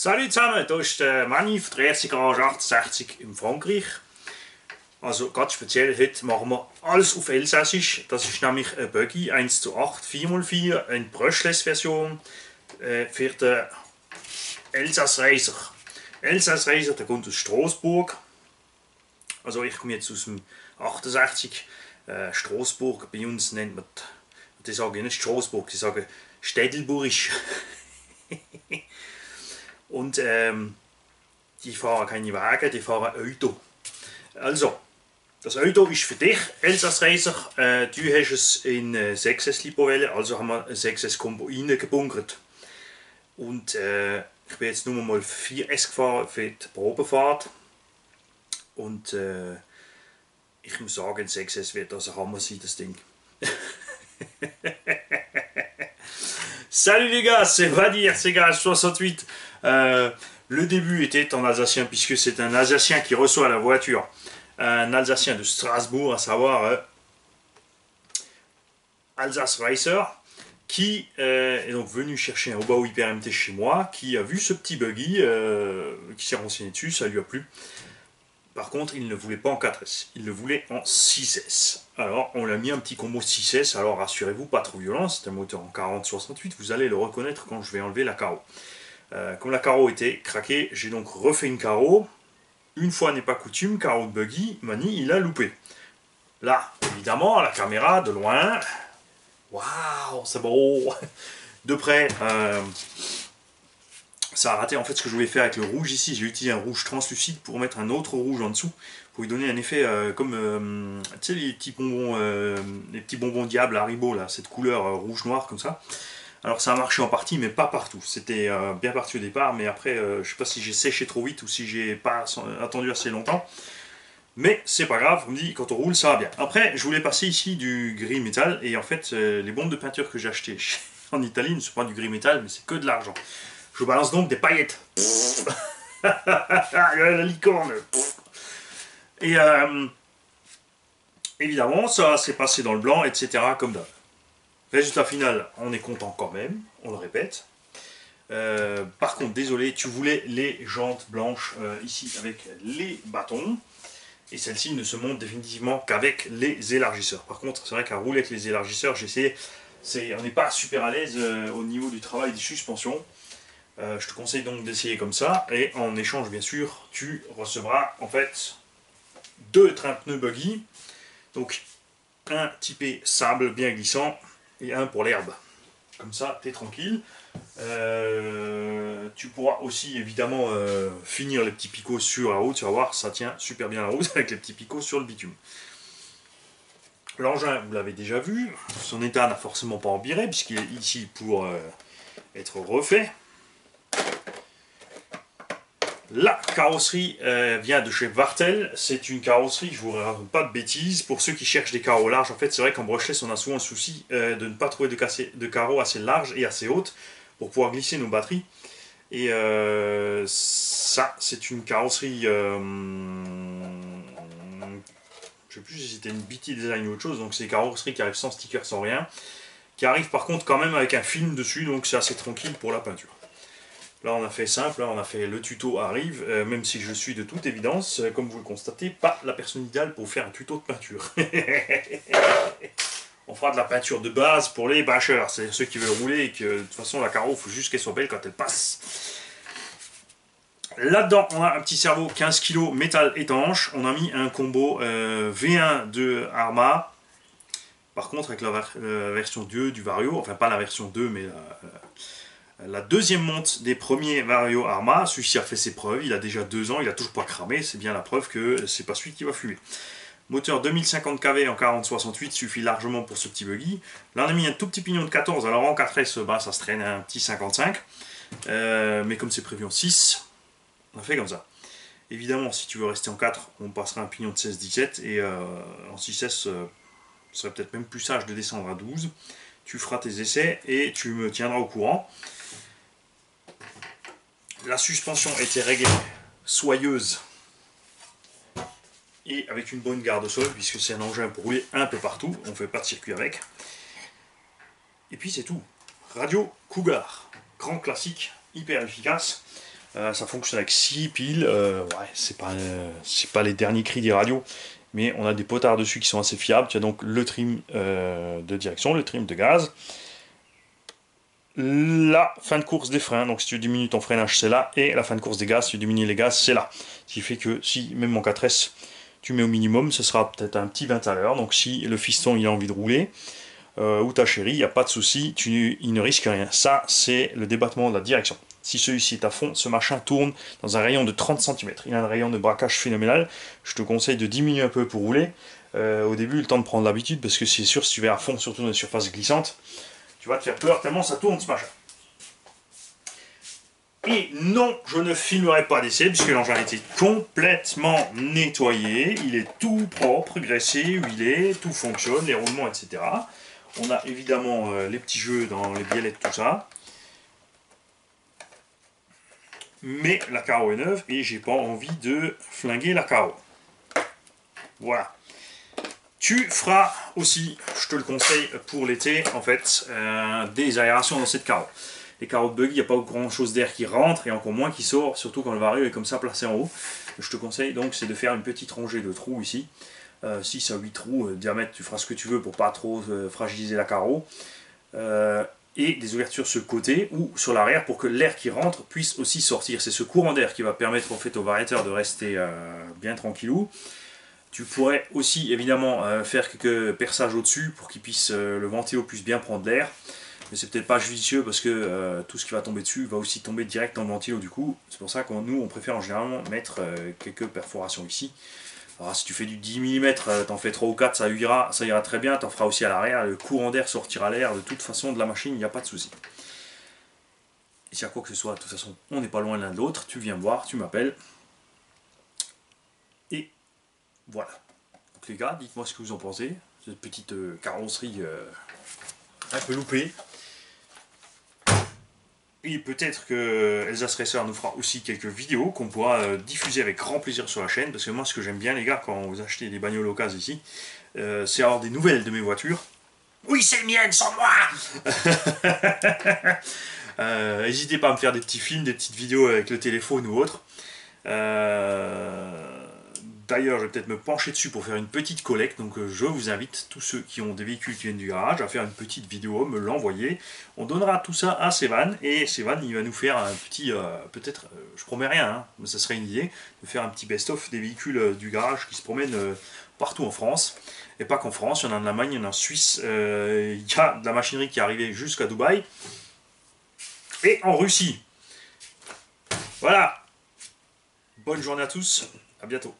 Salut zusammen, hier ist der Manni von der ersten Garage 68 in Frankreich. Also ganz speziell, heute machen wir alles auf Elsässisch. Das ist nämlich ein Buggy 1:8 4x4 in Brushless-Version für den Elsass-Reiser. Elsass-Reiser, der kommt aus Straßburg. Also ich komme jetzt aus dem 68. Straßburg, bei uns nennt man, die sagen nicht Straßburg, die sagen Städelburgisch. Und die fahren keine Wagen, die fahren Auto. Also, das Auto ist für dich, Elsass-Reiser. Du hast es in 6S Librowelle, also haben wir ein 6S Combo reingebunkert. Und ich bin jetzt nur mal 4S gefahren für die Probefahrt. Und ich muss sagen, 6S wird also Hammer sein, das Ding. Salut les gars, c'est Vadir, c'est Garage 68. Le début était en alsacien puisque c'est un alsacien qui reçoit la voiture. Un alsacien de Strasbourg, à savoir Alsace Racer, qui est donc venu chercher un Obao Hyper MT chez moi, qui a vu ce petit buggy, qui s'est renseigné dessus, ça lui a plu. Par contre, il ne voulait pas en 4S, il le voulait en 6S. Alors, on l'a mis un petit combo 6S, alors rassurez-vous, pas trop violent, c'est un moteur en 40-68, vous allez le reconnaître quand je vais enlever la carreau. Comme la carreau était craquée, j'ai donc refait une carreau. Une fois n'est pas coutume, carreau de buggy, Mani, il a loupé. Là, évidemment, à la caméra, de loin, waouh, c'est beau. De près, ça a raté. En fait, ce que je voulais faire avec le rouge ici, j'ai utilisé un rouge translucide pour mettre un autre rouge en dessous, pour lui donner un effet comme, tu sais, les petits bonbons diable Haribo, là, cette couleur rouge-noir comme ça. Alors ça a marché en partie, mais pas partout. C'était bien parti au départ, mais après, je sais pas si j'ai séché trop vite ou si j'ai pas attendu assez longtemps. Mais c'est pas grave, on me dit, quand on roule, ça va bien. Après, je voulais passer ici du gris métal, et en fait, les bombes de peinture que j'ai achetées en Italie ne sont pas du gris métal, mais c'est que de l'argent. Je balance donc des paillettes. La licorne. Et évidemment, ça s'est passé dans le blanc, etc. comme d'hab. Résultat final, on est content quand même, on le répète. Par contre, désolé, tu voulais les jantes blanches ici avec les bâtons. Et celle-ci ne se monte définitivement qu'avec les élargisseurs. Par contre, c'est vrai qu'à rouler avec les élargisseurs, j'ai essayé, on n'est pas super à l'aise au niveau du travail des suspensions. Je te conseille donc d'essayer comme ça. Et en échange, bien sûr, tu recevras en fait 2 trains pneus buggy. Donc, un typé sable bien glissant et un pour l'herbe. Comme ça, tu es tranquille. Tu pourras aussi évidemment finir les petits picots sur la route. Tu vas voir, ça tient super bien la route avec les petits picots sur le bitume. L'engin, vous l'avez déjà vu. Son état n'a forcément pas empiré puisqu'il est ici pour être refait. La carrosserie vient de chez Wartel. C'est une carrosserie, je ne vous raconte pas de bêtises. Pour ceux qui cherchent des carreaux larges, en fait, c'est vrai qu'en brushless, on a souvent le souci de ne pas trouver de carreaux assez larges et assez hautes pour pouvoir glisser nos batteries. Et ça, c'est une carrosserie. Je ne sais plus si c'était une BT Design ou autre chose. Donc, c'est des carrosseries qui arrivent sans sticker, sans rien. Qui arrivent par contre quand même avec un film dessus. Donc, c'est assez tranquille pour la peinture. Là, on a fait simple, là, on a fait le tuto arrive, même si je suis de toute évidence, comme vous le constatez, pas la personne idéale pour faire un tuto de peinture. On fera de la peinture de base pour les bâcheurs, c'est ceux qui veulent rouler et que de toute façon la carreau, il faut juste qu'elle soit belle quand elle passe. Là-dedans, on a un petit cerveau 15 kg métal étanche, on a mis un combo V1 de Arma, par contre avec la version 2 du Vario, enfin pas la version 2 mais la deuxième monte des premiers Vario Arma. Celui-ci a fait ses preuves, il a déjà 2 ans, il a toujours pas cramé, c'est bien la preuve que c'est pas celui qui va fumer. Moteur 2050 kV en 40-68 suffit largement pour ce petit buggy. Là on a mis un tout petit pignon de 14, alors en 4S bah, ça se traîne un petit 55, mais comme c'est prévu en 6, on a fait comme ça. Évidemment si tu veux rester en 4, on passera un pignon de 16-17 et en 6S ce serait peut-être même plus sage de descendre à 12. Tu feras tes essais et tu me tiendras au courant. La suspension était réglée soyeuse et avec une bonne garde-sol puisque c'est un engin pour rouler un peu partout, on ne fait pas de circuit avec. Et puis c'est tout. Radio Cougar, grand classique, hyper efficace. Ça fonctionne avec 6 piles. Ouais, c'est pas les derniers cris des radios, mais on a des potards dessus qui sont assez fiables. Tu as donc le trim de direction, le trim de gaz. La fin de course des freins, donc si tu diminues ton freinage, c'est là. Et la fin de course des gaz, si tu diminues les gaz, c'est là. Ce qui fait que si, même mon 4S, tu mets au minimum, ce sera peut-être un petit 20 à l'heure. Donc si le fiston il a envie de rouler, ou ta chérie, il n'y a pas de souci, il ne risque rien. Ça, c'est le débattement de la direction. Si celui-ci est à fond, ce machin tourne dans un rayon de 30 cm. Il a un rayon de braquage phénoménal. Je te conseille de diminuer un peu pour rouler. Au début, le temps de prendre l'habitude, parce que c'est sûr, si tu vas à fond, surtout dans les surfaces glissantes, tu vas te faire peur tellement ça tourne ce machin. Et non, je ne filmerai pas d'essai, puisque l'engin a été complètement nettoyé. Il est tout propre, graissé, huilé, tout fonctionne, les roulements, etc. On a évidemment les petits jeux dans les biellettes, tout ça. Mais la carreau est neuve et j'ai pas envie de flinguer la carreau. Voilà. Tu feras aussi, je te le conseille pour l'été, en fait, des aérations dans cette carreau. Les carreaux de buggy, il n'y a pas grand chose d'air qui rentre et encore moins qui sort, surtout quand le vario est comme ça placé en haut. Je te conseille donc c'est de faire une petite rangée de trous ici. 6 à 8 trous de diamètre, tu feras ce que tu veux pour pas trop fragiliser la carreau. Et des ouvertures sur le côté ou sur l'arrière pour que l'air qui rentre puisse aussi sortir. C'est ce courant d'air qui va permettre en fait au variateur de rester bien tranquillou. Tu pourrais aussi évidemment faire quelques perçages au-dessus pour qu'il puisse le ventilo puisse bien prendre l'air. Mais c'est peut-être pas judicieux parce que tout ce qui va tomber dessus va aussi tomber direct dans le ventilo du coup. C'est pour ça que nous on préfère en général mettre quelques perforations ici. Alors si tu fais du 10 mm, t'en fais 3 ou 4, ça ira très bien, t'en feras aussi à l'arrière, le courant d'air sortira l'air de toute façon de la machine, il n'y a pas de souci. Et s'il y a quoi que ce soit, de toute façon, on n'est pas loin l'un de l'autre, tu viens me voir, tu m'appelles. Et voilà. Donc les gars, dites-moi ce que vous en pensez, cette petite carrosserie un peu loupée. Et peut-être que Elsace Racer nous fera aussi quelques vidéos qu'on pourra diffuser avec grand plaisir sur la chaîne. Parce que moi, ce que j'aime bien, les gars, quand vous achetez des bagnoles occasion ici, c'est avoir des nouvelles de mes voitures. Oui, c'est les miennes, sans moi. N'hésitez pas à me faire des petits films, des petites vidéos avec le téléphone ou autre. D'ailleurs, je vais peut-être me pencher dessus pour faire une petite collecte. Donc, je vous invite, tous ceux qui ont des véhicules qui viennent du garage, à faire une petite vidéo, me l'envoyer. On donnera tout ça à Sévan. Et Sévan, il va nous faire un petit, peut-être, je promets rien, hein, mais ça serait une idée, de faire un petit best-of des véhicules du garage qui se promènent partout en France. Et pas qu'en France, il y en a en Allemagne, il y en a en Suisse. Il y a de la machinerie qui est arrivée jusqu'à Dubaï. Et en Russie. Voilà. Bonne journée à tous. À bientôt.